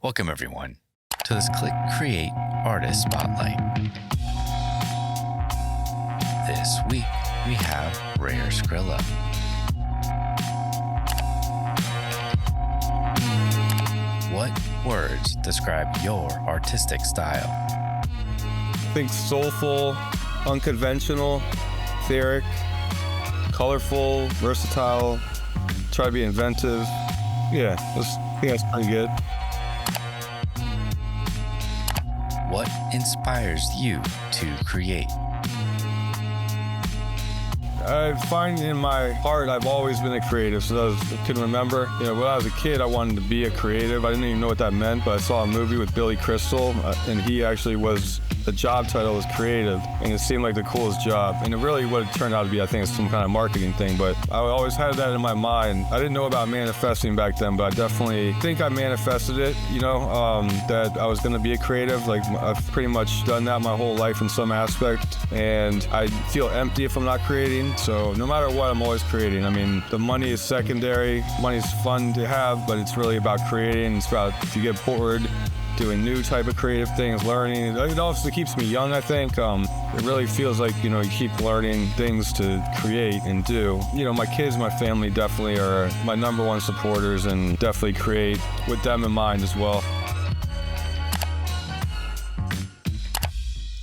Welcome everyone to this ClickCreate Artist Spotlight. This week we have Rare Scrilla. What words describe your artistic style? I think soulful, unconventional, etheric, colorful, versatile, try to be inventive. Yeah, I think that's pretty good. What inspires you to create? I find in my heart I've always been a creative, so I can remember. When I was a kid, I wanted to be a creative. I didn't even know what that meant, but I saw a movie with Billy Crystal, and he actually the job title was creative, and it seemed like the coolest job. And it really what it turned out to be, I think, is some kind of marketing thing, but I always had that in my mind. I didn't know about manifesting back then, but I definitely think I manifested it, that I was going to be a creative. Like, I've pretty much done that my whole life in some aspect, and I feel empty if I'm not creating. So no matter what, I'm always creating. I mean, the money is secondary. Money's fun to have, but it's really about creating. It's about, if you get bored, doing new type of creative things, learning. It also keeps me young, I think. It really feels like, you keep learning things to create and do. My kids, my family definitely are my number one supporters, and definitely create with them in mind as well.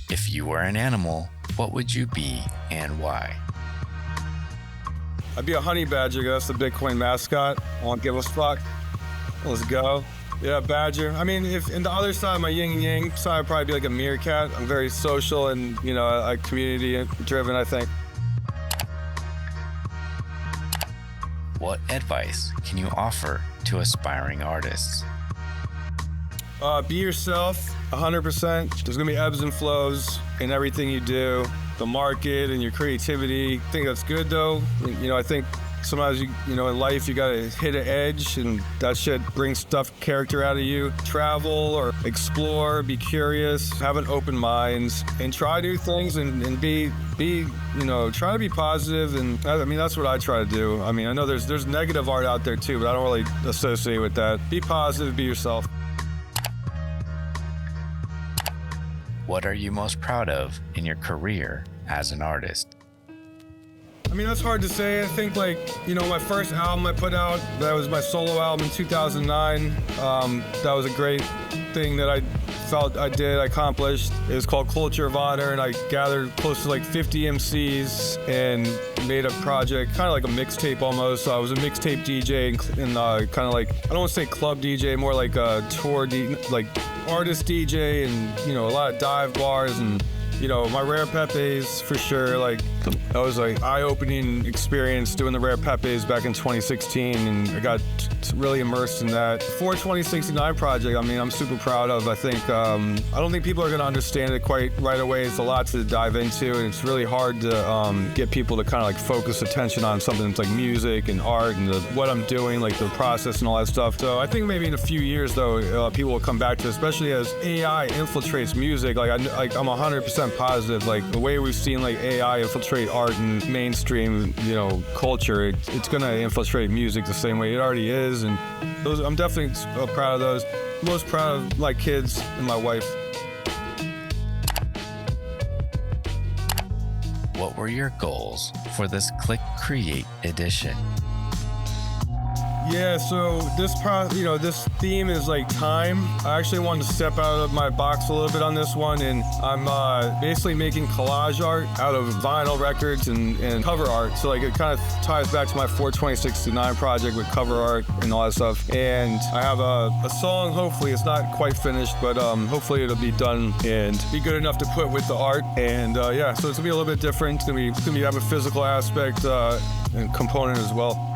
If you were an animal, what would you be and why? I'd be a honey badger. That's the Bitcoin mascot. I won't give a fuck. Let's go. Yeah, badger. I mean, if in the other side, my yin and yang side, I'd probably be like a meerkat. I'm very social and, like community driven, I think. What advice can you offer to aspiring artists? Be yourself, 100%. There's gonna be ebbs and flows in everything you do, the market and your creativity. I think that's good though. I think sometimes in life you gotta hit an edge, and that shit brings character out of you. Travel or explore, be curious, have an open mind, and try new things, and be try to be positive. And I mean, that's what I try to do. I mean, I know there's negative art out there too, but I don't really associate with that. Be positive, be yourself. What are you most proud of in your career as an artist? I mean, that's hard to say. I think my first album I put out, that was my solo album in 2009. That was a great thing that I felt I accomplished. It was called Culture of Honor, and I gathered close to 50 MCs and made a project, kind of like a mixtape almost. So I was a mixtape DJ and kind of I don't want to say club DJ, more like a tour artist DJ, and a lot of dive bars, and my Rare Pepes for sure. That was eye-opening experience doing the Rare Pepes back in 2016, and I got really immersed in that. For 2069 project, I mean, I'm super proud of. I think I don't think people are going to understand it quite right away. It's a lot to dive into, and it's really hard to get people to kind of focus attention on something that's like music and art and what I'm doing, the process and all that stuff. So I think maybe in a few years though, people will come back to it, especially as AI infiltrates music. I'm 100% positive. The way we've seen AI infiltrate art and mainstream, culture, it's gonna infiltrate music the same way it already is. And I'm definitely proud of those. Most proud of my kids and my wife. What were your goals for this ClickCreate edition? Yeah, so this theme is time. I actually wanted to step out of my box a little bit on this one, and I'm basically making collage art out of vinyl records and cover art. So it kind of ties back to my 42069 project with cover art and all that stuff. And I have a song, hopefully it's not quite finished, but hopefully it'll be done and be good enough to put with the art. And so it's gonna be a little bit different. It's gonna have a physical aspect and component as well.